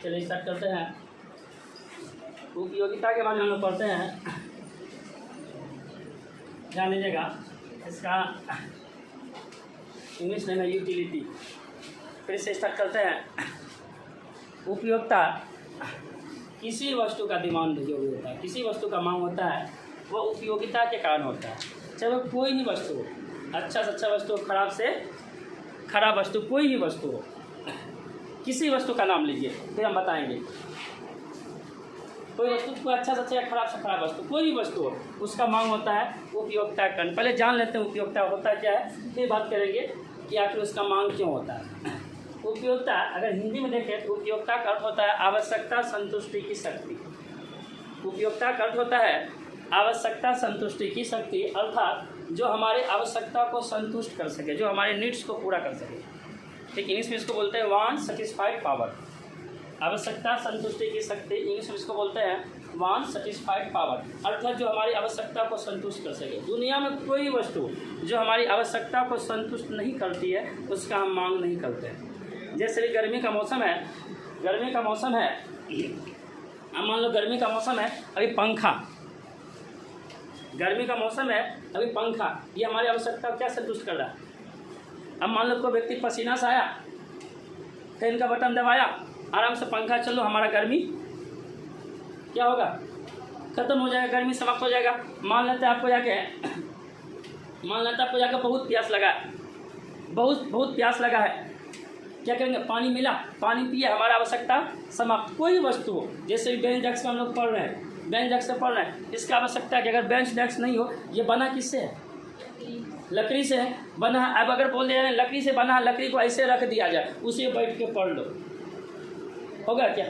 चलिए स्टार्ट करते हैं। उपयोगिता के बारे में हम लोग पढ़ते हैं, ध्यान दीजिएगा। इसका इंग्लिश में यूटिलिटी। फिर से स्टार्ट करते हैं। उपयोगिता किसी वस्तु का डिमांड जो भी होता है, किसी वस्तु का मांग होता है, वो उपयोगिता के कारण होता है। चाहे वो कोई भी वस्तु हो, अच्छा से अच्छा वस्तु, खराब से खराब वस्तु, कोई भी वस्तु हो, किसी वस्तु का नाम लीजिए फिर हम बताएंगे। कोई वस्तु को अच्छा से अच्छा या खराब से खराब वस्तु, कोई भी वस्तु हो, उसका मांग होता है उपयोगिता का। पहले जान लेते हैं उपयोगिता होता क्या है, फिर बात करेंगे कि आखिर उसका मांग क्यों होता है। उपयोगिता अगर हिंदी में देखें तो उपयोगिता का अर्थ होता है आवश्यकता संतुष्टि की शक्ति। उपयोगिता का अर्थ होता है आवश्यकता संतुष्टि की शक्ति, अर्थात जो हमारे आवश्यकता को संतुष्ट कर सके, जो हमारे नीड्स को पूरा कर सके। ठीक, इंग्लिश में इसको बोलते हैं वांट सेटिस्फाइड पावर। आवश्यकता संतुष्टि की शक्ति, इंग्लिश में इसको बोलते हैं वांट सेटिस्फाइड पावर, अर्थात जो हमारी आवश्यकता को संतुष्ट कर सके। दुनिया में कोई वस्तु जो हमारी आवश्यकता को संतुष्ट नहीं करती है, उसका हम मांग नहीं करते हैं। जैसे गर्मी का मौसम है, गर्मी का मौसम है, अब मान लो गर्मी का मौसम है, अभी पंखा, गर्मी का मौसम है, अभी पंखा, ये हमारी आवश्यकता को क्या संतुष्ट कर रहा है। अब मान लो कोई व्यक्ति पसीना से आया, फैन का बटन दबाया, आराम से पंखा चलो, हमारा गर्मी क्या होगा, खत्म हो जाएगा, गर्मी समाप्त हो जाएगा। मान लेते हैं आपको जाके बहुत प्यास लगा है, बहुत प्यास लगा है, क्या करेंगे, पानी मिला, पानी पिए, हमारा आवश्यकता समाप्त। कोई वस्तु हो, जैसे बेंच डेस्क में हम लोग पढ़ रहे हैं, बेंच डेस्क से पढ़ रहे हैं, इसका आवश्यकता है कि अगर बेंच डेस्क नहीं हो, ये बना किससे है, लकड़ी से है बना। अब अगर बोल दिया जाए लकड़ी से बना, लकड़ी को ऐसे रख दिया जाए, उसे बैठ के पढ़ लो, होगा क्या,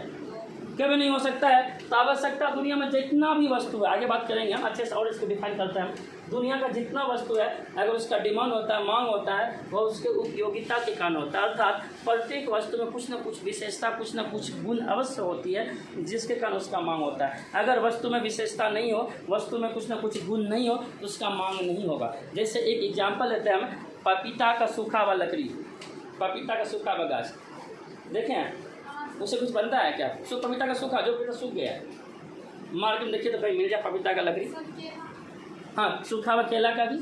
कभी नहीं हो सकता है। तो आवश्यकता दुनिया में जितना भी वस्तु है, आगे बात करेंगे हम अच्छे से और इसको डिफाइन करते हैं। दुनिया का जितना वस्तु है, अगर उसका डिमांड होता है, मांग होता है, वह उसके उपयोगिता के कारण होता है। अर्थात प्रत्येक वस्तु में कुछ न कुछ विशेषता, कुछ न कुछ गुण अवश्य होती है, जिसके कारण उसका मांग होता है। अगर वस्तु में विशेषता नहीं हो, वस्तु में कुछ न कुछ गुण नहीं हो, तो उसका मांग नहीं होगा। जैसे एक एग्जाम्पल लेते हैं हम, पपीता का सूखा हुआ लकड़ी, पपीता का सूखा हुआ गाछ, देखें उससे कुछ बनता है क्या। पपीता का सूखा, जो पपीता सूख गया है, मार्केट में देखिए तो भाई मिल जाए पपीता का लकड़ी। हाँ, सूखा हुआ केला का भी,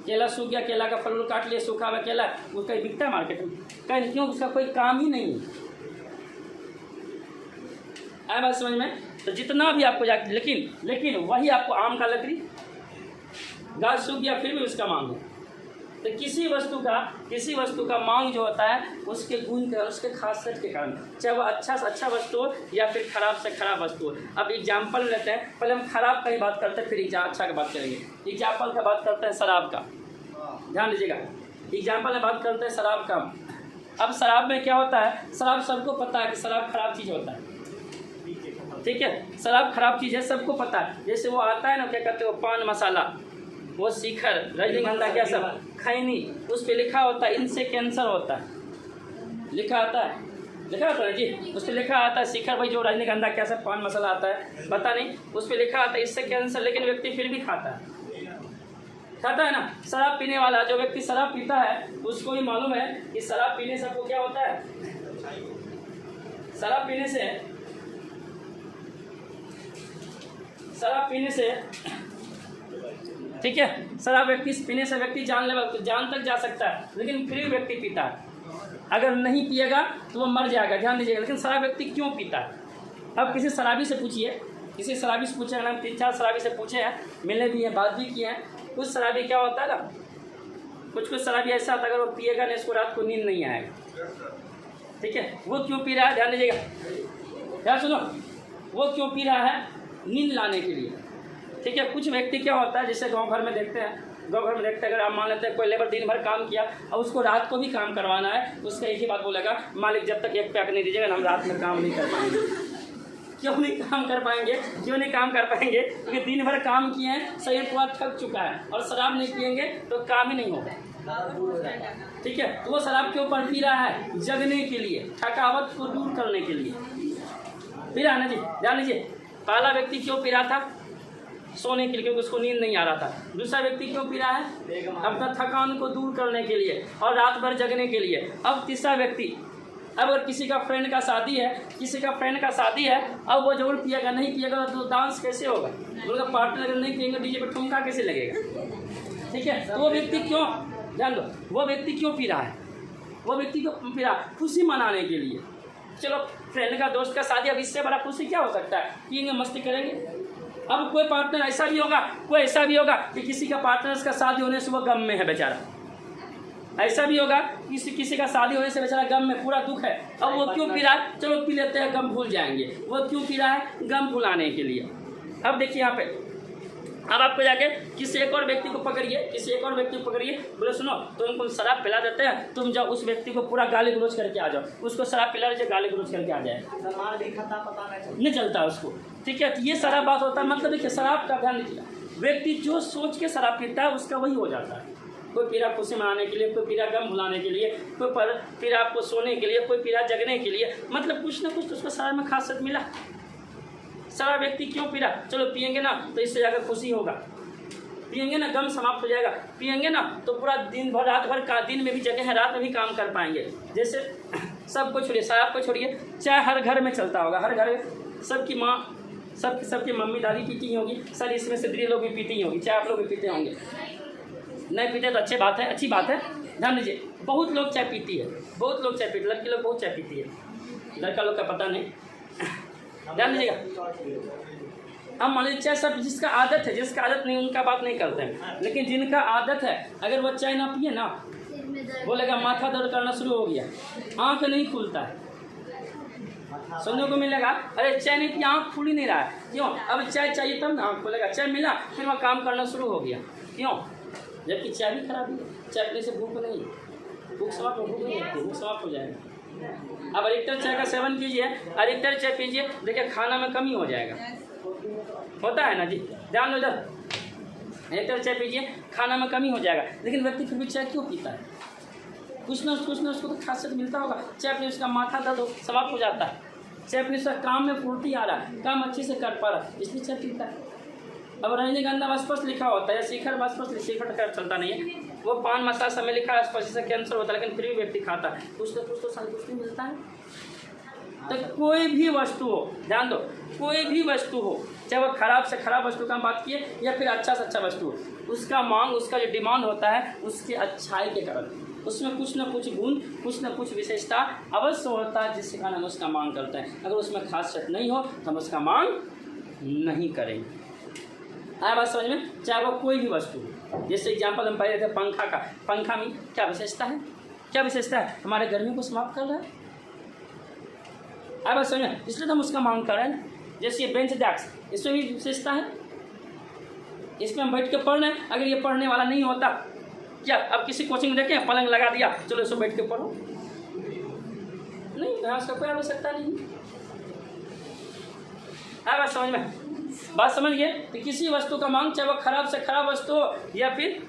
केला सूख गया, केला का फल काट लिया, सूखा हुआ केला, उसका बिकता है मार्केट में, कहीं क्यों, उसका कोई काम ही नहीं है। आए बात समझ में। तो जितना भी आपको जाके, लेकिन वही आपको आम का लकड़ी, गाछ सूख गया फिर भी उसका मांग है। तो किसी वस्तु का मांग जो होता है, उसके गुण के, उसके खासियत के कारण, चाहे वो अच्छा से अच्छा वस्तु हो या फिर खराब से खराब वस्तु हो। अब एग्जाम्पल लेते हैं, पहले हम खराब का ही बात करते हैं, फिर अच्छा का बात करेंगे। एग्जाम्पल का बात करते हैं शराब का, ध्यान दीजिएगा। एग्जाम्पल में बात करते हैं शराब का। अब शराब में क्या होता है, शराब सबको पता है कि शराब खराब चीज़ होता है, ठीक है, शराब खराब चीज़ है, सबको पता है। जैसे वो आता है ना, क्या कहते हैं, वो पान मसाला, वो शिखर, रजनीगंधा, क्या सब खैनी, उस पर लिखा होता है इनसे कैंसर होता है, लिखा होता है जी, उस पर लिखा आता है शिखर, भाई जो रजनीगंधा क्या सब पान मसाला आता है, पता नहीं, उस पर लिखा आता है इससे कैंसर, लेकिन व्यक्ति फिर भी खाता है ना। शराब पीने वाला, जो व्यक्ति शराब पीता है, उसको भी मालूम है कि शराब पीने से आपको क्या होता है, शराब पीने से ठीक है, शराब व्यक्ति पीने से व्यक्ति जान तक जा सकता है, लेकिन फिर व्यक्ति पीता है। अगर नहीं पिएगा तो वो मर जाएगा, ध्यान दीजिएगा। लेकिन शराब व्यक्ति क्यों पीता है। अब किसी शराबी से पूछिए, ना 3-4 शराबी से पूछे हैं, मिले भी हैं, बात भी किए हैं। कुछ शराबी क्या होता है ना, कुछ शराबी ऐसा होता है, अगर वो पिएगा नहीं, इसको रात को नींद नहीं आएगा, ठीक है। वो क्यों पी रहा है, ध्यान दीजिएगा, ध्यान सुनो, वो क्यों पी रहा है, नींद लाने के लिए, ठीक है। कुछ व्यक्ति क्या होता है, जैसे गांव घर में देखते हैं, अगर आप मान लेते हैं कोई लेबर दिन भर काम किया और उसको रात को भी काम करवाना है, उसका एक ही बात बोलेगा, मालिक जब तक एक पैक नहीं दीजिएगा हम रात में काम नहीं कर पाएंगे। क्यों नहीं काम कर पाएंगे, क्योंकि दिन भर काम किए हैं, शरीर पूरा थक चुका है, और शराब नहीं पिएंगे तो काम ही नहीं होगा, ठीक है। तो वो शराब के ऊपर पी रहा है जगने के लिए, थकावट को दूर करने के लिए पी रहा है ना जी। ध्यान लीजिए, पहला व्यक्ति क्यों पी रहा था, सोने के लिए, क्योंकि उसको नींद नहीं आ रहा था। दूसरा व्यक्ति क्यों पी रहा है, अपना थकान को दूर करने के लिए और रात भर जगने के लिए। अब तीसरा व्यक्ति अब अगर किसी का फ्रेंड का शादी है, अब वो जरूर पिएगा, नहीं पिएगा तो डांस कैसे होगा, उनका पार्टनर अगर नहीं पिएंगे डीजे पे ठुमका कैसे लगेगा, ठीक है। तो वो व्यक्ति क्यों, जान लो वो व्यक्ति क्यों पी रहा है, वो व्यक्ति क्यों पी रहा है, खुशी मनाने के लिए। चलो फ्रेंड का दोस्त का शादी, अब इससे बड़ा खुशी क्या हो सकता है, पिएंगे मस्ती करेंगे। अब कोई पार्टनर ऐसा भी होगा कि किसी का पार्टनर का शादी होने से वो गम में है बेचारा, ऐसा भी होगा किसी का शादी होने से बेचारा गम में पूरा दुख है। अब वो क्यों पी रहा है, चलो पी लेते हैं गम भूल जाएंगे, वो क्यों पी रहा है, गम भुलाने के लिए। अब देखिए यहाँ पे, अब आपको जाके किसी एक और व्यक्ति को पकड़िए, बोले सुनो तुमको शराब पिला देते हैं, तुम जाओ उस व्यक्ति को पूरा गाली गलौज करके आ जाओ, उसको शराब पिला दीजिए, गाली गलौज करके आ जाए, नहीं चलता उसको, ठीक है। तो ये सारा बात होता है। मतलब देखिए शराब का ध्यान दीजिए, व्यक्ति जो सोच के शराब पीता है उसका वही हो जाता है। कोई पी रहा खुशी मनाने के लिए, कोई पी रहा गम भुलाने के लिए, कोई पी रहा आपको सोने के लिए, कोई पी रहा जगने के लिए, मतलब कुछ ना कुछ तो उसको शराब में खासियत मिला। सारा व्यक्ति क्यों पी रहा, चलो पिएंगे ना तो इससे जाकर खुशी होगा, पिएंगे ना गम समाप्त हो जाएगा, पिएंगे ना तो पूरा दिन भर रात भर का, दिन में भी जगह है रात में भी काम कर पाएंगे। जैसे सबको छोड़िए, शराब को छोड़िए, चाय हर घर में चलता होगा, हर घर में सबकी माँ सबकी मम्मी दादी पीती ही होगी, सर इसमें से स्त्री लोग भी पीती ही होगी, चाय आप लोग भी पीते होंगे, नहीं पीते तो अच्छी बात है, ध्यान दीजिए। बहुत लोग चाय पीती है, लड़की लोग बहुत चाय पीती है, लड़का लोग का पता नहीं, ध्यान दीजिएगा। अब मान लीजिए चाय सब जिसका आदत नहीं उनका बात नहीं करते हैं, लेकिन जिनका आदत है अगर वो चाय ना पिए ना, बोलेगा माथा दर्द करना शुरू हो गया, आँख नहीं खुलता है, सुनने को मिलेगा अरे चाय नहीं पिया, आँख खुल ही नहीं रहा है, क्यों, अब चाय चाहिए तब ना आँख खुलेगा, चाय मिला फिर वह काम करना शुरू हो गया, क्यों, जबकि चाय भी खराब है, चाय पीने से भूख नहीं, भूख समाप्त हो जाएगा। अब अधिकतर चाय का सेवन कीजिए, अधिकतर चाय पीजिए, देखिए खाना में कमी हो जाएगा, होता है ना जी, ध्यान दो इधर, अधिकतर चाय पीजिए खाना में कमी हो जाएगा। लेकिन व्यक्ति फिर भी चाय क्यों पीता है, कुछ ना उसको तो खासियत मिलता होगा, चाय पीने उसका माथा दर्द समाप्त हो जाता है, चाय पीने उसका काम में फुर्ती आ रहा है, काम अच्छे से कर पा रहा है, इसलिए चाय पीता है। अब रजनीगंधा स्पष्ट लिखा होता है, शिखर शिखर चलता नहीं है, वो पान मसाला समय लिखा है स्पष्ट से कैंसर होता है, लेकिन फिर भी व्यक्ति खाता है, कुछ तो संतुष्टि मिलता है। तो कोई भी वस्तु हो, ध्यान दो, कोई भी वस्तु हो, चाहे वो खराब से खराब वस्तु का हम बात किए या फिर अच्छा से अच्छा वस्तु हो, उसका मांग, उसका जो डिमांड होता है उसकी अच्छाई के कारण, उसमें कुछ ना कुछ गुण, कुछ ना कुछ विशेषता अवश्य होता है जिसके कारण हम उसका मांग करते हैं। अगर उसमें खासियत नहीं हो तो हम उसका मांग नहीं करेंगे। आया बात समझ में, चाहे वो कोई भी वस्तु हो। जैसे एग्जाम्पल हम पढ़े थे पंखा का, पंखा में क्या विशेषता है, हमारे गर्मी को समाप्त कर रहा है, आया बात समझ में, इसलिए तो हम उसका मांग कर रहे हैं। जैसे ये बेंच डेस्क, इसमें भी विशेषता है, इसमें हम बैठ के पढ़ रहे हैं, अगर ये पढ़ने वाला नहीं होता, क्या अब किसी कोचिंग में देखें पलंग लगा दिया चलो इसको बैठ के पढ़ो, नहीं, यहाँ उसका कोई आवश्यकता नहीं। आया बात समझ में, बात समझ गए। तो किसी वस्तु का मांग, चाहे वो खराब से खराब वस्तु हो या फिर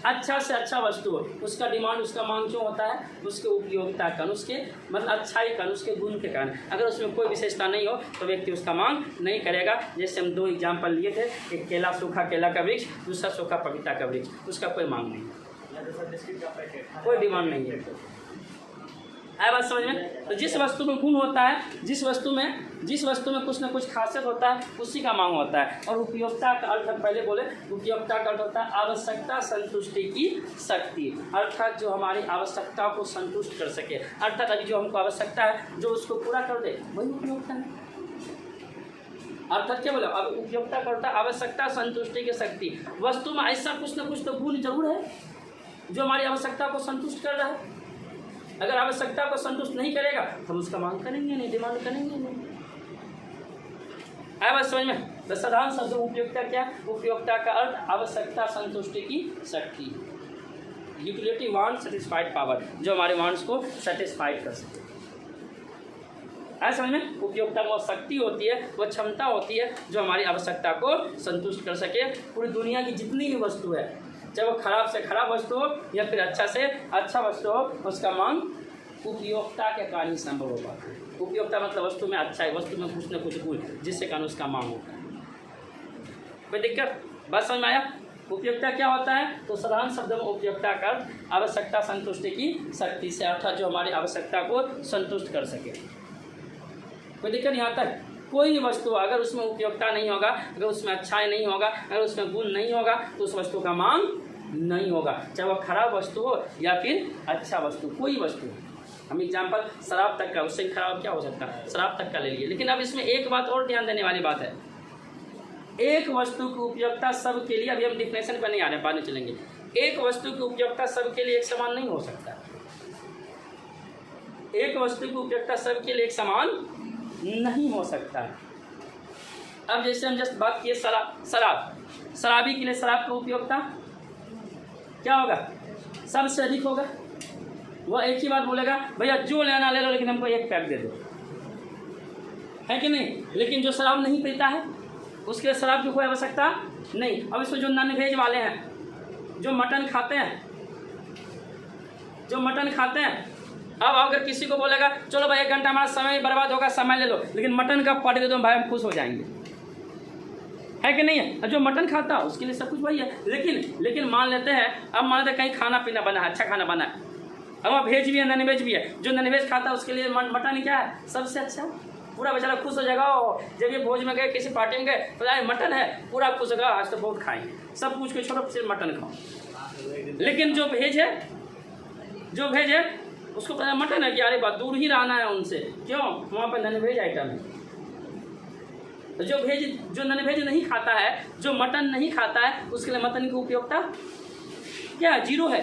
अच्छा से अच्छा वस्तु हो, उसका डिमांड, उसका मांग क्यों होता है, उसके उपयोगिता कारण, उसके मतलब अच्छाई कारण, उसके गुण के कारण। अगर उसमें कोई विशेषता नहीं हो तो व्यक्ति उसका मांग नहीं करेगा। जैसे हम 2 एग्जाम्पल लिए थे, एक केला, सूखा केला का वृक्ष, दूसरा सूखा पपीता का वृक्ष, उसका कोई मांग नहीं, कोई डिमांड नहीं है। आया बात समझ में। तो जिस वस्तु में गुण होता है, जिस वस्तु में कुछ ना कुछ खासियत होता है, उसी का मांग होता है। और उपयोगिता का अर्थ पहले बोले, उपयोगिता का अर्थ होता है आवश्यकता संतुष्टि की शक्ति, अर्थात जो हमारी आवश्यकता को संतुष्ट कर सके, अर्थात अभी जो हमको आवश्यकता है जो उसको पूरा कर दे, वही उपयोगिता है। अर्थात क्या बोला, अब उपयोगिता करता है आवश्यकता संतुष्टि की शक्ति। वस्तु में ऐसा कुछ ना कुछ तो गुण जरूर है जो हमारी आवश्यकता को संतुष्ट कर रहा है। अगर आवश्यकता को संतुष्ट नहीं करेगा तो हम उसका मांग करेंगे नहीं, डिमांड करेंगे नहीं। आया बात समझ में। तो साधारण शब्द उपयोगिता क्या, उपयोगिता का अर्थ आवश्यकता संतुष्टि की शक्ति, यूटिलिटी वांट सेटिस्फाइड पावर, जो हमारे वांट्स को सेटिस्फाइड कर सके। आया समझ में। उपयोगिता में वो शक्ति होती है, वो क्षमता होती है जो हमारी आवश्यकता को संतुष्ट कर सके। पूरी दुनिया की जितनी भी वस्तु है, चाहे वो खराब से खराब वस्तु हो या फिर अच्छा से अच्छा वस्तु हो, उसका मांग उपयोगिता के कारण ही संभव हो पाता है। उपयोगिता मतलब वस्तु में अच्छा है, वस्तु में कुछ न कुछ गुण जिससे कारण उसका मांग होता है। कोई दिक्कत, बात समझ में आया। उपयोगिता क्या होता है? तो साधारण शब्दों में उपयोगिता का आवश्यकता संतुष्टि की शक्ति से, अर्थात जो हमारी आवश्यकता को संतुष्ट कर सके। कोई दिक्कत यहाँ तक? कोई वस्तु अगर उसमें उपयोगिता नहीं होगा, अगर उसमें अच्छाई नहीं होगा, अगर उसमें गुण नहीं होगा, तो उस वस्तु का मांग नहीं होगा, चाहे वह खराब वस्तु हो या फिर अच्छा वस्तु, कोई वस्तु। हम एग्जाम्पल शराब तक का, उससे खराब क्या हो सकता है, शराब तक का ले लिए। लेकिन अब इसमें एक बात और ध्यान देने वाली बात है, एक वस्तु की उपयोगिता सबके लिए, अभी हम डिफिनेशन पर नहीं आ रहे, बाद में चलेंगे। एक वस्तु की उपयोगिता सबके लिए एक समान नहीं हो सकता। एक वस्तु की उपयोगिता सबके लिए एक समान नहीं हो सकता। अब जैसे हम जस्ट बात किए शराबी के लिए शराब की उपयोगिता क्या होगा? सबसे अधिक होगा। वह एक ही बात बोलेगा, भैया जो लेना ले लो, लेकिन हमको एक पैक दे दो, है कि नहीं? लेकिन जो शराब नहीं पीता है उसके लिए शराब की कोई आवश्यकता नहीं। अब इसमें जो नॉन वेज वाले हैं, जो मटन खाते हैं, अब अगर किसी को बोलेगा चलो भाई 1 घंटा हमारा समय बर्बाद होगा, समय ले लो, लेकिन मटन का पार्टी दे दो भाई, हम खुश हो जाएंगे, है कि नहीं है? जो मटन खाता है उसके लिए सब कुछ वही है। लेकिन मान लेते हैं, अब मान लेते हैं कहीं खाना पीना बना है, अच्छा खाना बना है, अब वहाँ वेज भी है नॉन वेज भी है। जो नॉन वेज खाता है उसके लिए मटन क्या है? सबसे अच्छा। पूरा बेचारा खुश हो जाएगा। जब ये भोज में गए, किसी पार्टी में गए, तो यार मटन है, पूरा खुश होगा, आज तो बहुत खाएंगे, सब कुछ के छोड़ो सिर्फ मटन खाओ। लेकिन जो भेज है उसको पता मटन है कि अरे बात दूर ही रहना है उनसे, क्यों? वहाँ पर नॉन वेज आइटम है। जो नॉन वेज नहीं खाता है, जो मटन नहीं खाता है, उसके लिए मटन की उपयोगिता क्या? 0 है।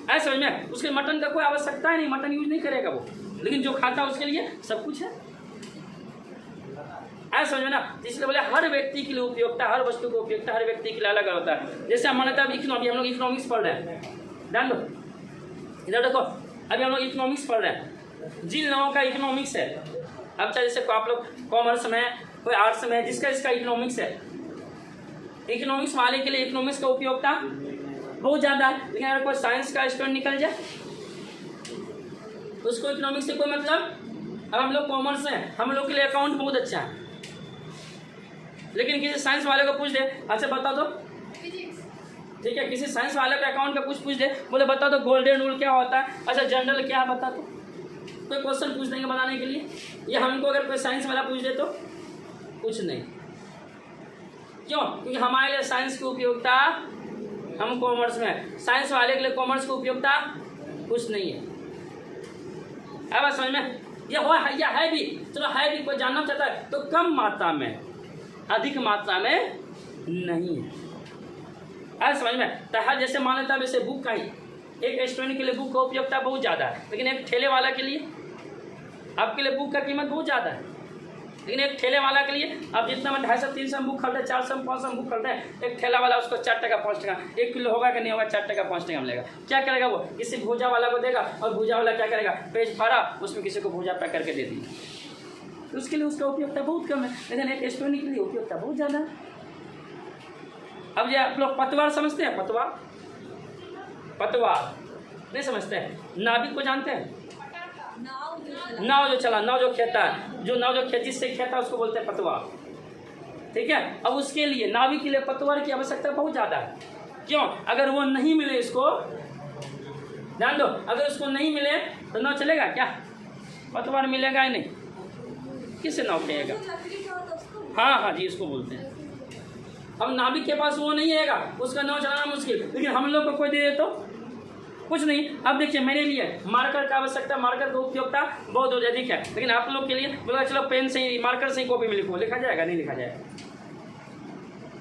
ऐसा समझ में, उसके मटन का कोई आवश्यकता ही नहीं, मटन यूज नहीं करेगा वो। लेकिन जो खाता है उसके लिए सब कुछ है। ऐसा समझ में ना? इसलिए बोले हर व्यक्ति के लिए उपयोगिता, हर वस्तु को उपयोगिता हर व्यक्ति के लिए अलग होता है। जैसे हम मानते हैं अभी हम लोग इकोनॉमिक्स पढ़ रहे हैं, ध्यान दो इधर देखो, अभी हम लोग इकोनॉमिक्स पढ़ रहे हैं। जिन लोगों का इकोनॉमिक्स है, अब चाहे जैसे आप लोग कॉमर्स में, कोई आर्ट्स में, जिसका इकोनॉमिक्स है, इकोनॉमिक्स वाले के लिए इकोनॉमिक्स का उपयोगिता बहुत ज़्यादा है। लेकिन अगर कोई साइंस का स्टूडेंट निकल जाए, उसको इकोनॉमिक्स से कोई मतलब। अब हम लोग कॉमर्स हैं, हम लोग के लिए अकाउंट बहुत अच्छा है, लेकिन किसी साइंस वाले को पूछ दे, अच्छा बता दो, ठीक है, किसी साइंस वाले का अकाउंट का कुछ पूछ दे, बोले बता दो गोल्डन रूल क्या होता है, अच्छा जनरल क्या है बता दो। कोई क्वेश्चन पूछ देंगे बताने के लिए, या हमको अगर कोई साइंस वाला पूछ दे तो कुछ नहीं। क्यों? क्योंकि हमारे लिए साइंस की उपयोगिता, हम कॉमर्स में है, साइंस वाले के लिए कॉमर्स की उपयोगिता कुछ नहीं है। अब बात समझ में? यह है भी, चलो है भी, कोई जानना चाहता है तो कम मात्रा में, अधिक मात्रा में नहीं है। आज समझ में? तो हर जैसे मान लेता है वैसे बुक का ही, एक स्टूडेंट के लिए बुक का उपयोगिता बहुत ज़्यादा है, लेकिन एक ठेले वाला के लिए, आपके लिए बुक का कीमत बहुत ज़्यादा है, लेकिन एक ठेले वाला के लिए आप जितना में 250-300 बुक खरीदते हैं, 400-500 बुक खरीदते हैं, एक ठेला वाला उसको 4 टका 5 टका, 1 किलो होगा कि नहीं होगा, 4 टका 5 टका मिलेगा। क्या करेगा वो? किसी भूजा वाला को देगा, और भूजा वाला क्या करेगा? पेज फाड़ा, उसमें किसी को भूजा पैक करके दे दी, उसके लिए उसका उपयोगिता बहुत कम है, लेकिन एक स्टूडेंट के लिए उपयोगिता बहुत ज़्यादा है। अब ये आप लोग पतवार समझते हैं? पतवार नहीं समझते हैं? नाविक को जानते हैं? नाव जो खेता है, जिससे खाता है उसको बोलते हैं पतवार, ठीक है। अब उसके लिए, नाविक के लिए पतवार की आवश्यकता बहुत ज़्यादा है। क्यों? अगर वो नहीं मिले, इसको ध्यान दो, अगर उसको नहीं मिले तो नाव चलेगा क्या? पतवार मिलेगा ही नहीं, किससे नाव खेलेगा? हाँ जी, इसको बोलते हैं। अब नाविक के पास वो नहीं रहेगा, उसका नाव चलाना मुश्किल, लेकिन हम लोग को कोई दे दे तो कुछ नहीं। अब देखिए, मेरे लिए मार्कर का आवश्यकता, मार्कर की उपयोगिता बहुत अधिक है, लेकिन आप लोग के लिए बोला चलो पेन से ही, मार्कर से ही कॉपी में लिखो, लिखा जाएगा? नहीं लिखा जाएगा।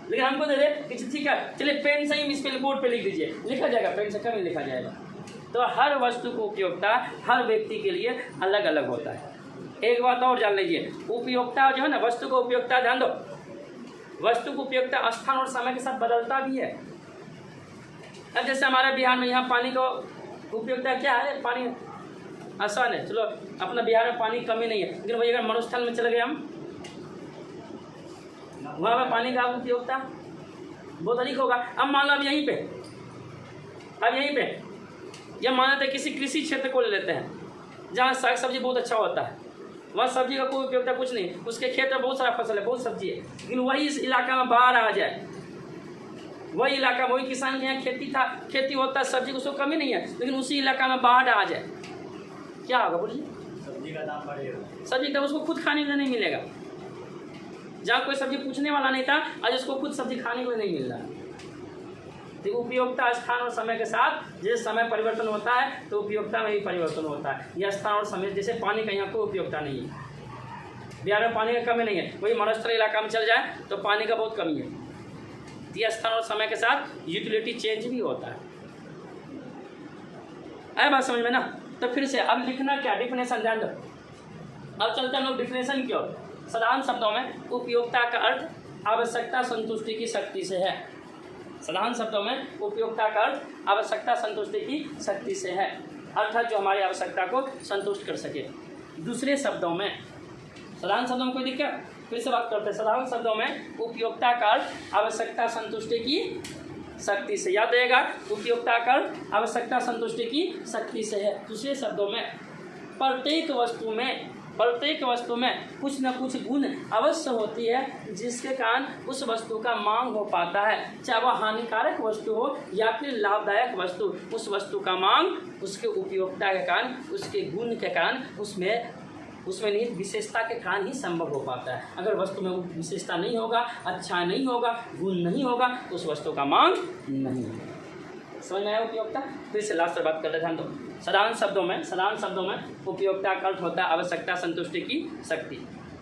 लेकिन हमको दे दे, ठीक है चलिए पेन से ही इस पे बोर्ड पे लिख दीजिए, लिखा जाएगा? पेन से कम ही लिखा जाएगा। तो हर वस्तु की उपयोगिता हर व्यक्ति के लिए अलग अलग होता है। एक बात और जान लीजिए, उपयोगिता जो है ना, वस्तु को उपयोगिता, ध्यान दो, वस्तु की उपयोगिता स्थान और समय के साथ बदलता भी है। अब जैसे हमारे बिहार में यहाँ पानी को उपयोगिता क्या है? पानी आसान है, चलो अपना बिहार में पानी कमी नहीं है, लेकिन वही अगर मरुस्थल में चले गए हम, वहाँ पर पानी का उपयोगिता बहुत अधिक होगा। अब मान लो अब यहीं पे यह मानते हैं किसी कृषि क्षेत्र को ले लेते हैं, जहाँ साग सब्जी बहुत अच्छा होता है, वहाँ सब्जी का कोई उपयोगिता कुछ नहीं, उसके खेत में बहुत सारा फसल है, बहुत सब्जी है, लेकिन वही इस इलाका में बाढ़ आ जाए, वही इलाका, वही किसान के यहाँ खेती होता है, सब्जी को कमी नहीं है, लेकिन उसी इलाका में बाढ़ आ जाए, क्या होगा बोलिए? सब्जी का दाम बढ़ेगा, सब्जी का उसको खुद खाने को नहीं मिलेगा। जहाँ कोई सब्जी पूछने वाला नहीं था, आज उसको खुद सब्जी खाने को नहीं मिल रहा। तो उपयोगिता स्थान और समय के साथ जैसे समय परिवर्तन होता है तो उपयोगिता में भी परिवर्तन होता है। यह स्थान और समय, जैसे पानी का यहाँ कोई उपयोगिता नहीं है, बिहार में पानी का कमी नहीं है, वही महाराष्ट्र इलाका में चल जाए तो पानी का बहुत कमी है। यह स्थान और समय के साथ यूटिलिटी चेंज भी होता है। आए बात समझ में ना? तो फिर से अब लिखना क्या, डिफिनेशन ध्यान दो। अब चलते हैं हम लोग डिफिनेशन की ओर। साधारण शब्दों में उपयोगिता का अर्थ आवश्यकता संतुष्टि की शक्ति से है। साधारण शब्दों में उपयोगिता का अर्थ आवश्यकता संतुष्टि की शक्ति से है, अर्थात जो हमारी आवश्यकता को संतुष्ट कर सके। दूसरे शब्दों में, साधारण शब्दों में कोई दिक्कत? फिर से बात करते हैं। साधारण शब्दों में उपयोगिता का अर्थ आवश्यकता संतुष्टि की शक्ति से, याद रहेगा, उपयोगिता का अर्थ आवश्यकता संतुष्टि की शक्ति से है। दूसरे शब्दों में प्रत्येक वस्तु में कुछ न कुछ गुण अवश्य होती है जिसके कारण उस वस्तु का मांग हो पाता है, चाहे वह हानिकारक वस्तु हो या फिर लाभदायक वस्तु। उस वस्तु का मांग उसके उपयोगिता के कारण, उसके गुण के कारण, उसमें निहित विशेषता के कारण ही संभव हो पाता है। अगर वस्तु में विशेषता नहीं होगा, अच्छा नहीं होगा, गुण नहीं होगा, तो उस वस्तु का मांग नहीं होगा। समझ में आया उपयोगिता? फिर से लास्ट बात करते ध्यान दो। साधारण शब्दों में उपयोगिता का अर्थ होता है आवश्यकता संतुष्टि की शक्ति।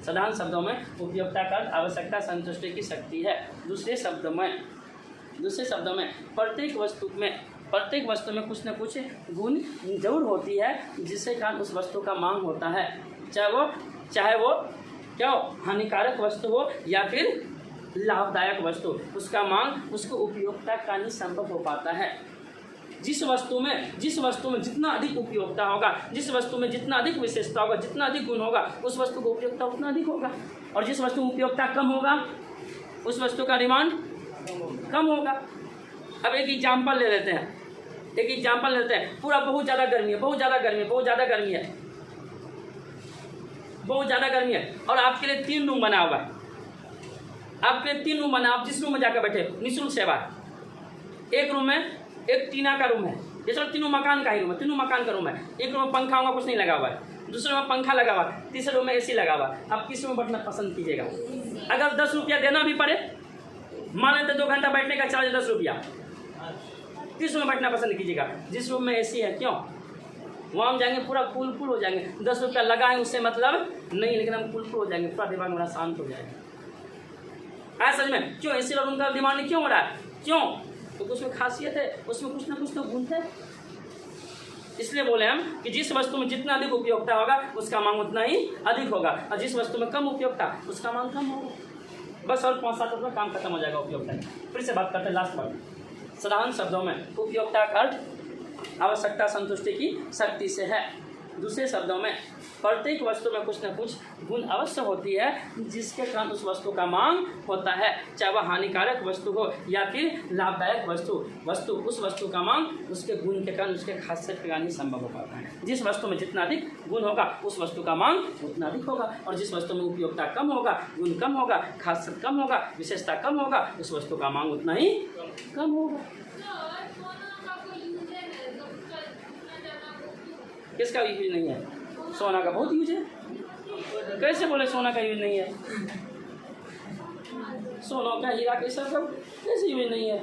साधारण शब्दों में उपयोगिता का अर्थ आवश्यकता संतुष्टि की शक्ति है। दूसरे शब्दों में प्रत्येक वस्तु में कुछ न कुछ गुण जरूर होती है जिसके कारण उस वस्तु का मांग होता है, चाहे वो क्या हो, हानिकारक वस्तु हो या फिर लाभदायक वस्तु। उसका मांग उसको उपयोगिता का नहीं संभव हो पाता है। जिस वस्तु में जितना अधिक उपयोगिता होगा, जिस वस्तु में जितना अधिक विशेषता होगा, जितना अधिक गुण होगा, उस वस्तु को उपयोगिता उतना अधिक होगा। और जिस वस्तु में उपयोगिता कम होगा, उस वस्तु का डिमांड कम होगा। अब एक एग्जाम्पल ले लेते हैं। पूरा बहुत ज़्यादा गर्मी है और आपके लिए 3 रूम बना हुआ है। आप जिस रूम में जाकर बैठे, निःशुल्क सेवा है। एक रूम में एक टीना का रूम है, ये सब तीनों मकान का रूम है। एक रूम में पंखा होगा, कुछ नहीं लगा हुआ है, दूसरे में पंखा लगा हुआ, तीसरे रूम में एसी लगा हुआ। आप किस रूम में बैठना पसंद कीजिएगा? अगर 10 रुपया देना भी पड़े, मान लेते 2 घंटा बैठने का चार्ज 10 रुपया, किस रूम में बैठना पसंद कीजिएगा? जिस रूम में एसी है। क्यों? वहाँ हम जाएंगे पूरा फुल हो जाएंगे। 10 रुपया लगा है उससे मतलब नहीं, लेकिन हम फुल हो जाएंगे, पूरा दिमाग मेरा शांत हो जाएगा। आया समझ में? क्यों एसी रूम का डिमांड क्यों हो रहा है? क्यों? तो उसमें खासियत है, उसमें कुछ ना कुछ तो गुण है। इसलिए बोले हम कि जिस वस्तु में जितना अधिक उपयोगिता होगा उसका मांग उतना ही अधिक होगा, और जिस वस्तु में कम उपयोगिता उसका मांग कम होगा। बस और 5-7 रुपये काम खत्म हो जाएगा उपयोगिता। फिर से बात करते हैं लास्ट बात। साधारण शब्दों में उपयोगिता का अर्थ आवश्यकता संतुष्टि की शक्ति से है। दूसरे शब्दों में प्रत्येक वस्तु में कुछ न कुछ गुण अवश्य होती है जिसके कारण उस वस्तु का मांग होता है, चाहे वह हानिकारक वस्तु हो या फिर लाभदायक वस्तु। उस वस्तु का मांग उसके गुण के कारण, उसके खासियत के कारण ही संभव हो पाता है। जिस वस्तु में जितना अधिक गुण होगा उस वस्तु का मांग उतना अधिक होगा, और जिस वस्तु में उपयोगिता कम होगा, गुण कम होगा, खासियत कम होगा, विशेषता कम होगा, उस वस्तु का मांग उतना ही कम होगा। किसका यूज नहीं है? सोना का बहुत यूज है। कैसे बोले सोना का यूज नहीं है? सोना का, हीरा का सब कैसे यूज नहीं है?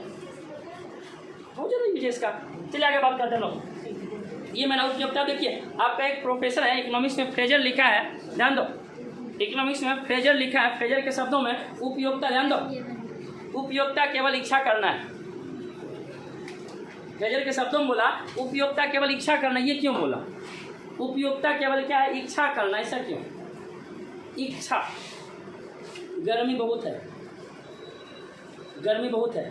बहुत ज़्यादा यूज है इसका। चलिए आगे बात करते हैं लोग। ये मेरा उपयोगिता देखिए, आपका एक प्रोफेसर है, इकोनॉमिक्स में फ्रेजर लिखा है, ध्यान दो। इकोनॉमिक्स में फ्रेजर लिखा है, फ्रेजर के शब्दों में उपयोगिता, ध्यान दो, उपयोगिता केवल इच्छा करना है। फ्रेजर के शब्दों में बोला उपयोगिता केवल इच्छा करना। ये क्यों बोला? उपयोगिता केवल क्या है? इच्छा करना। ऐसा क्यों? इच्छा, गर्मी बहुत है,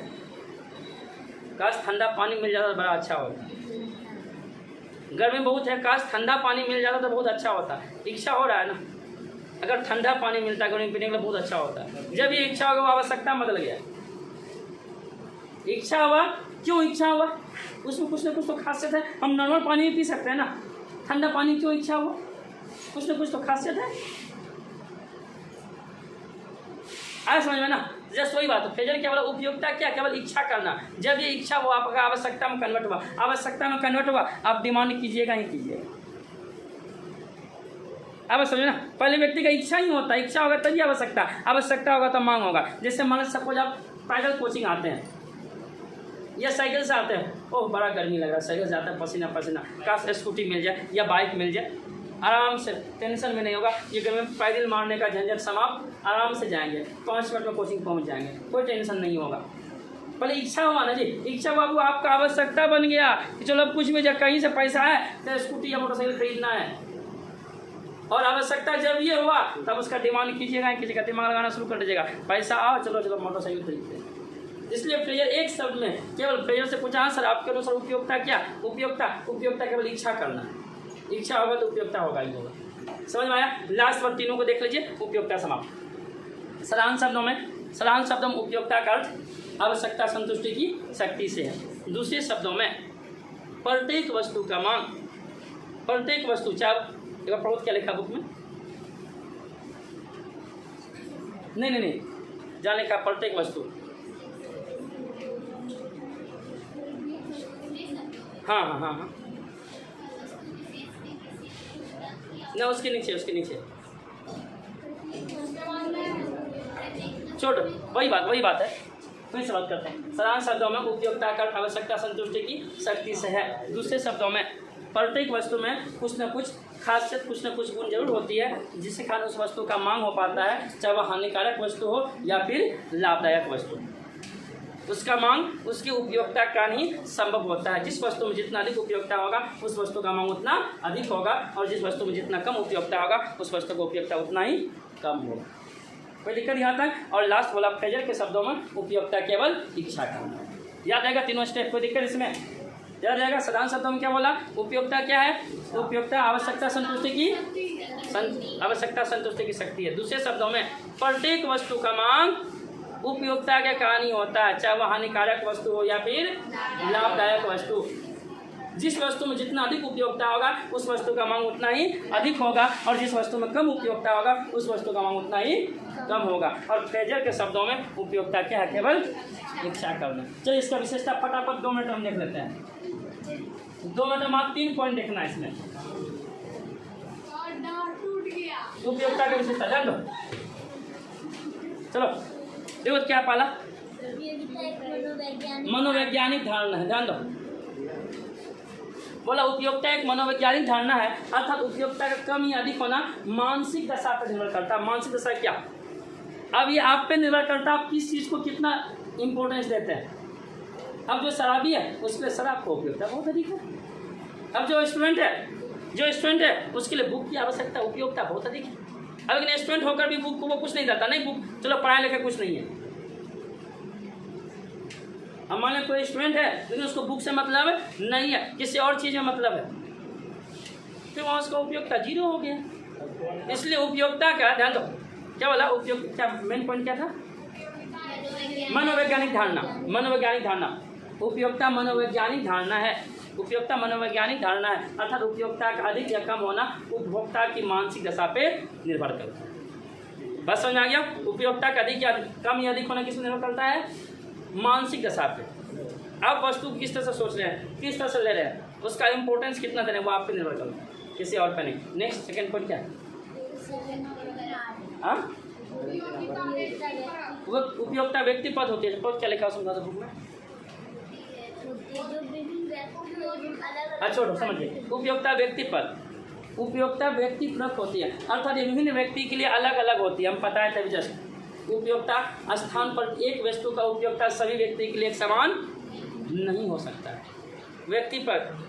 काश ठंडा पानी मिल जाता तो बड़ा अच्छा होता। गर्मी बहुत है, काश ठंडा पानी मिल जाता तो बहुत अच्छा होता। इच्छा हो रहा है ना, अगर ठंडा पानी मिलता गर्मी पीने के लिए बहुत अच्छा होता है। जब ये इच्छा होगा वो आवश्यकता बदल गया। इच्छा हुआ, क्यों इच्छा हुआ? उसमें कुछ ना कुछ तो खासियत है। हम नॉर्मल पानी भी पी सकते हैं ना, ठंडा पानी क्यों इच्छा हुआ? कुछ ना कुछ तो खासियत है। आया समझ में ना? जस्ट वही बात है। प्लेजर क्या बोला, उपयोगिता क्या, केवल इच्छा करना। जब ये इच्छा वो आपका आवश्यकता में कन्वर्ट हुआ, आवश्यकता में कन्वर्ट हुआ, आप डिमांड कीजिएगा ही कीजिएगा। अब समझो ना, पहले व्यक्ति का इच्छा ही होता है, इच्छा होगा तभी आवश्यकता, आवश्यकता होगा तो मांग होगा। जैसे मान लो सपोज आप पैदल कोचिंग आते हैं या साइकिल से आते हैं, ओह बड़ा गर्मी लग रहा है, साइकिल से आता है पसीना पसीना, काश स्कूटी मिल जाए या बाइक मिल जाए, आराम से टेंशन में नहीं होगा, ये गर्मी में पैदल मारने का झंझट समाप्त, आराम से जाएंगे, 5 मिनट में कोचिंग पहुंच जाएंगे, कोई टेंशन नहीं होगा। पहले इच्छा हुआ ना जी, इच्छा बाबू आपका आवश्यकता बन गया कि चलो अब कुछ भी जब कहीं से पैसा है तो स्कूटी या मोटरसाइकिल खरीदना है, और आवश्यकता जब ये हुआ तब उसका डिमांड कीजिएगा, किसी का दिमाग लगाना शुरू कर दीजिएगा, पैसा आओ चलो चलो मोटरसाइकिल खरीदते हैं। इसलिए प्लेजर एक शब्द में, केवल प्लेजर से पूछा सर आपके अनुसार उपयोगिता क्या, उपयोगिता केवल इच्छा करना, इच्छा होगा तो उपयोगिता होगा ही होगा। समझ में आया? लास्ट बार तीनों को देख लीजिए, उपयोगिता समाप्त। साधारण शब्दों में उपयोगिता का अर्थ आवश्यकता संतुष्टि की शक्ति से है। दूसरे शब्दों में प्रत्येक वस्तु का मांग, प्रत्येक वस्तु, चाहे एक बार पढ़ो क्या लिखा बुक में, नहीं जाने का, प्रत्येक वस्तु, हाँ ना, उसके नीचे छोड़, वही बात है, फिर से बात करते हैं। साधारण शब्दों में उपयोगिता का आवश्यकता संतुष्टि की शक्ति से है। दूसरे शब्दों में प्रत्येक वस्तु में कुछ न कुछ खासियत, कुछ न कुछ गुण जरूर होती है जिससे कारण उस वस्तु का मांग हो पाता है, चाहे वह हानिकारक वस्तु हो या फिर लाभदायक वस्तु। उसका मांग उसकी उपयोगिता का ही संभव होता है। जिस वस्तु में जितना अधिक उपयोगिता होगा उस वस्तु का मांग उतना अधिक होगा, और जिस वस्तु में जितना कम उपयोगिता होगा उस वस्तु का उपयोगिता उतना ही कम होगा। कोई दिक्कत यहाँ तक? और लास्ट बोला प्लेजर के शब्दों में उपयोगिता केवल इच्छा करना। याद आएगा तीनों स्टेप? कोई दिक्कत इसमें? याद रहेगा। साधारण शब्दों में क्या बोला, उपयोगिता क्या है, उपयोगिता आवश्यकता संतुष्टि की शक्ति है। दूसरे शब्दों में प्रत्येक वस्तु का मांग उपयोगिता के कारण ही होता है, चाहे वह हानिकारक वस्तु हो या फिर लाभदायक वस्तु। जिस वस्तु में जितना अधिक उपयोगिता होगा उस वस्तु का मांग उतना ही अधिक होगा, और जिस वस्तु में कम उपयोगिता होगा उस वस्तु का मांग उतना ही कम होगा। और प्लेजर के शब्दों में उपयोगिता क्या है, केवल इच्छा करना। चलिए इसका विशेषता फटाफट 2 मिनट हम देख लेते हैं। 2 मिनट में आप 3 पॉइंट देखना है इसमें। उपयोगिता की विशेषता जान दो। चलो देखो क्या पाला, मनोवैज्ञानिक धारणा है, ध्यान दो। बोला उपयोगिता एक मनोवैज्ञानिक धारणा है, अर्थात उपयोगिता का कम या अधिक होना मानसिक दशा पर निर्भर करता है। मानसिक दशा क्या? अब ये आप पे निर्भर करता है, आप किस चीज़ को कितना इम्पोर्टेंस देते हैं। अब जो शराबी है उसके लिए शराब को उपयोगिता बहुत अधिक है। अब जो स्टूडेंट है उसके लिए बुक की आवश्यकता, उपयोगिता बहुत अधिक है। अब लेकिन स्टूडेंट होकर भी बुक को वो कुछ नहीं देता, नहीं बुक चलो पढ़ाई लिखा कुछ नहीं है। अब मान लो कोई स्टूडेंट है लेकिन उसको बुक से मतलब नहीं है, किसी और चीज़ में मतलब है, फिर वहाँ उसका उपयोगिता 0 हो गया। इसलिए उपयोगिता का ध्यान दो। क्या बोला उपयोग, क्या मेन पॉइंट क्या था? मनोवैज्ञानिक धारणा। उपयोगिता मनोवैज्ञानिक धारणा है। उपयोगिता मनोवैज्ञानिक धारणा है, अर्थात उपयोगिता का अधिक या कम होना उपभोक्ता की मानसिक दशा पे निर्भर करता है। बस समझ आ गया? उपयोगिता का अधिक या कम या अधिक होना किस पर निर्भर करता है? मानसिक दशा पे। आप वस्तु किस तरह से सोच रहे हैं, किस तरह से ले रहे हैं, उसका इंपॉर्टेंस कितना दे रहे हैं, वो आप पे निर्भर करता है, किसी और पे नहीं। नेक्स्ट सेकंड पॉइंट क्या है? उपयोगिता व्यक्तिपद होती है। पद क्या लिखा है समझा दो बुक में। छोड़ो समझिए। उपयोगिता व्यक्तिपरक होती है, अर्थात ये विभिन्न व्यक्ति के लिए अलग अलग होती है। हम पता है तभी जस्ट उपयोगिता स्थान पर एक वस्तु का उपयोगिता सभी व्यक्ति के लिए एक समान नहीं हो सकता है।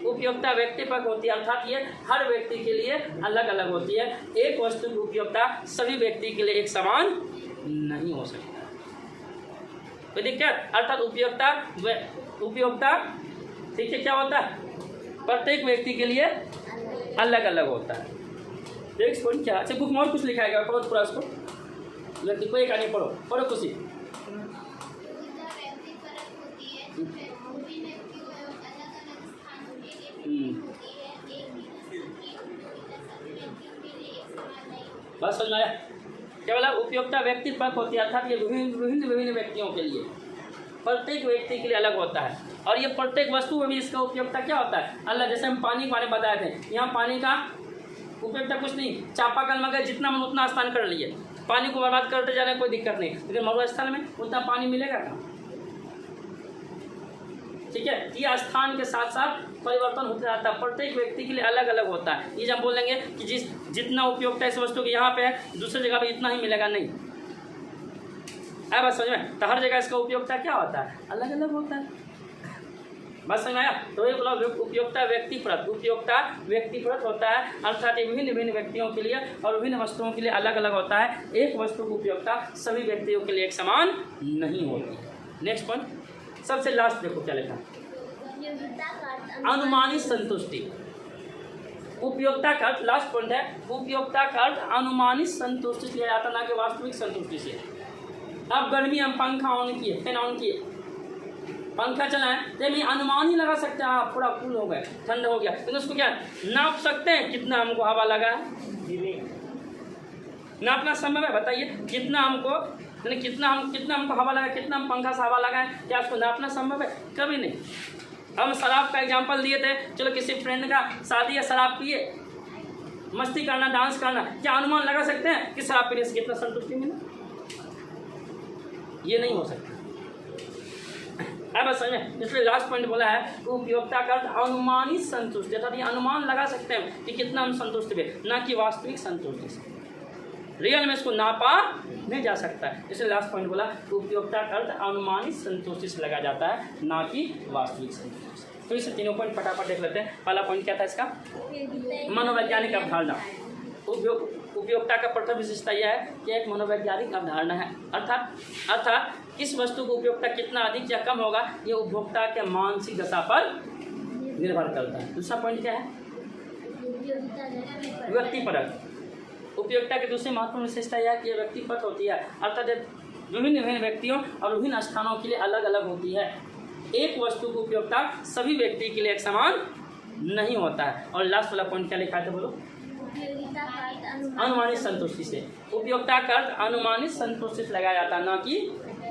उपयोगिता व्यक्तिपरक होती है, अर्थात ये हर व्यक्ति के लिए अलग अलग होती है। एक वस्तु की उपयोगिता सभी व्यक्ति के लिए एक समान नहीं हो सकता। कोई दिक्कत? अर्थात उपयोगिता ठीक है क्या होता है, प्रत्येक व्यक्ति के लिए अलग अलग होता है। नेक्स्ट पॉइंट क्या? अच्छा बुक में और कुछ लिखा है पढ़ो पूरा उसको, व्यक्ति को एक आने पढ़ो खुशी। बस समझ में आया? क्या बोला, उपयोगिता व्यक्तिपरक होती है, अर्थात ये विभिन्न व्यक्तियों के लिए, प्रत्येक व्यक्ति के लिए अलग होता है। और ये प्रत्येक वस्तु में भी इसका उपयोगिता क्या होता है अलग। जैसे हम पानी के बारे में बताए थे, यहाँ पानी का उपयोगिता कुछ नहीं, चापाकल में गए जितना मन उतना स्नान कर लिए, पानी को बर्बाद करते जा रहे हैं, कोई दिक्कत नहीं, लेकिन मरुस्थल में उतना पानी मिलेगा कहाँ। ठीक है, ये स्थान के साथ साथ परिवर्तन होता रहता है, प्रत्येक व्यक्ति के लिए अलग अलग होता है। ये जब बोलेंगे कि जितना उपयोगिता इस वस्तु की यहाँ पे है दूसरी जगह पे इतना ही मिलेगा, नहीं। आया बात समझ में, तो हर जगह इसका उपयोगिता क्या होता है, अलग अलग होता है। बात समझ में आया। तो ये बोला उपयोगिता व्यक्तिपरक होता है, अर्थात विभिन्न व्यक्तियों के लिए और विभिन्न वस्तुओं के लिए अलग अलग होता है। एक वस्तु की उपयोगिता सभी व्यक्तियों के लिए एक समान नहीं होती। नेक्स्ट पॉइंट, सबसे लास्ट देखो क्या लिखा, अनुमानित संतुष्टि। उपयोगिता का अर्थ, लास्ट पॉइंट है, उपयोगिता का अर्थ अनुमानित संतुष्टि से लिया जाता, ना कि वास्तविक संतुष्टि से। अब गर्मी हम पंखा ऑन किए, फैन ऑन किए, पंखा चलाएं, तो हम अनुमान ही लगा सकते हैं हाँ पूरा कूल हो गया, ठंड हो गया, लेकिन उसको क्या नाप सकते हैं कितना हमको हवा लगा है, नापना संभव है? बताइए, कितना हमको यानी कितना हमको हवा लगा, कितना हम पंखा से हवा लगाएं, क्या उसको नापना संभव है? कभी नहीं। हम शराब का एग्जाम्पल दिए थे, चलो किसी फ्रेंड का शादी है, शराब पिए, मस्ती करना, डांस करना, क्या अनुमान लगा सकते हैं कि शराब पीने से कितना संतुष्टि मिले? ये नहीं हो सकता। अब समझे, इसलिए लास्ट पॉइंट बोला है उपयोगिता का अनुमानित संतुष्टि, अर्थात ये अनुमान लगा सकते हैं कि कितना हम संतुष्ट हुए, ना कि वास्तविक संतुष्टि से। रियल में इसको नापा नहीं जा सकता है, इसलिए लास्ट पॉइंट बोला उपयोगिता का अर्थ अनुमानित संतुष्टि से लगा जाता है, ना कि वास्तविक संतुष्टि से। तो इसे तीनों पॉइंट फटाफट देख लेते हैं। पहला पॉइंट क्या था इसका, मनोवैज्ञानिक अवधारणा। उपयोगिता का प्रथम विशेषता यह है कि एक मनोवैज्ञानिक अवधारणा है, अर्थात किस वस्तु को उपयोगिता कितना अधिक या कम होगा ये उपभोक्ता के मानसिक दशा पर निर्भर करता है। दूसरा पॉइंट क्या है, व्यक्तिपरक। उपयोगिता की दूसरी महत्वपूर्ण विशेषता यह है कि यह व्यक्तिपरक होती है, अर्थात विभिन्न व्यक्तियों और विभिन्न स्थानों के लिए अलग अलग होती है। एक वस्तु की उपयोगिता सभी व्यक्ति के लिए एक समान नहीं होता है। और लास्ट वाला पॉइंट क्या लिखा है बोलो, अनुमानित संतुष्टि से। उपयोगिता का अर्थ अनुमानित संतुष्टि से लगाया जाता है, ना कि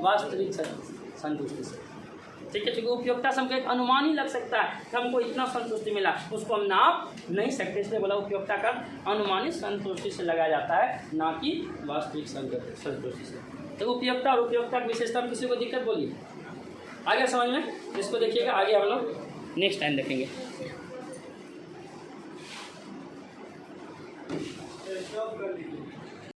वास्तविक संतुष्टि से। ठीक है, क्योंकि उपयोगिता से हमको एक अनुमान ही लग सकता है कि हमको इतना संतुष्टि मिला, उसको हम नाप नहीं सकते, इसलिए बोला उपयोगिता का अनुमानित संतुष्टि से लगाया जाता है, ना कि वास्तविक संतुष्टि से। तो उपयोगिता और उपयोगिता की विशेषता में किसी को दिक्कत बोलिए, आगे समझ में, इसको देखिएगा, आगे हम लोग नेक्स्ट टाइम देखेंगे।